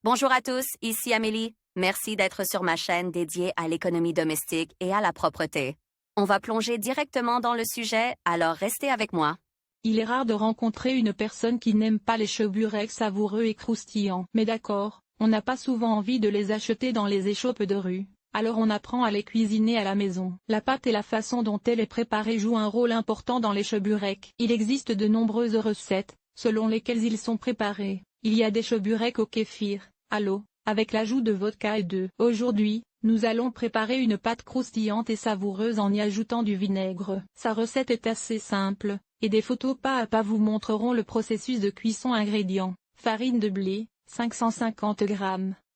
Bonjour à tous, ici Amélie. Merci d'être sur ma chaîne dédiée à l'économie domestique et à la propreté. On va plonger directement dans le sujet, alors restez avec moi. Il est rare de rencontrer une personne qui n'aime pas les cheburecs savoureux et croustillants. Mais d'accord, on n'a pas souvent envie de les acheter dans les échoppes de rue, alors on apprend à les cuisiner à la maison. La pâte et la façon dont elle est préparée jouent un rôle important dans les cheburecs. Il existe de nombreuses recettes, selon lesquelles ils sont préparés. Il y a des cheburecs au kéfir, à l'eau, avec l'ajout de vodka et d'œufs. Aujourd'hui, nous allons préparer une pâte croustillante et savoureuse en y ajoutant du vinaigre. Sa recette est assez simple, et des photos pas à pas vous montreront le processus de cuisson. Ingrédients: farine de blé, 550 g,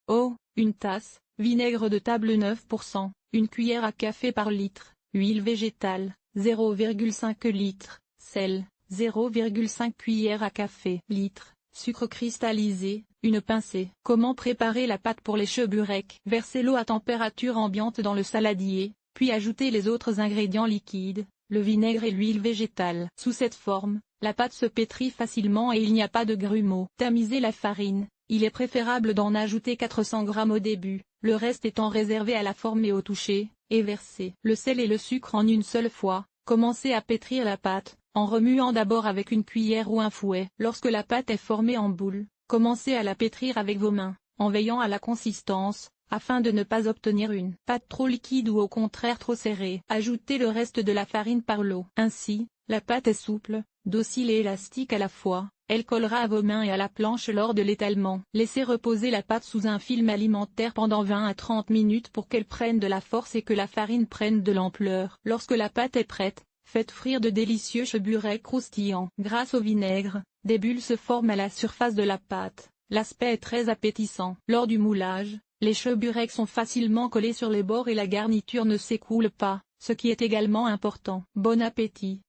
eau, 1 tasse, vinaigre de table 9%, 1 cuillère à café par litre, huile végétale, 0,5 litre, sel, 0,5 cuillère à café litre, sucre cristallisé, une pincée. Comment préparer la pâte pour les cheburecs? Versez l'eau à température ambiante dans le saladier, puis ajoutez les autres ingrédients liquides, le vinaigre et l'huile végétale. Sous cette forme, la pâte se pétrit facilement et il n'y a pas de grumeaux. Tamisez la farine, il est préférable d'en ajouter 400 g au début, le reste étant réservé à la forme et au toucher, et versez le sel et le sucre en une seule fois. Commencez à pétrir la pâte, en remuant d'abord avec une cuillère ou un fouet. Lorsque la pâte est formée en boule, commencez à la pétrir avec vos mains, en veillant à la consistance, afin de ne pas obtenir une pâte trop liquide ou au contraire trop serrée. Ajoutez le reste de la farine par lot. Ainsi, la pâte est souple, docile et élastique à la fois, elle collera à vos mains et à la planche lors de l'étalement. Laissez reposer la pâte sous un film alimentaire pendant 20 à 30 minutes pour qu'elle prenne de la force et que la farine prenne de l'ampleur. Lorsque la pâte est prête, faites frire de délicieux cheburecs croustillants. Grâce au vinaigre, des bulles se forment à la surface de la pâte. L'aspect est très appétissant. Lors du moulage, les cheburecs sont facilement collés sur les bords et la garniture ne s'écoule pas, ce qui est également important. Bon appétit!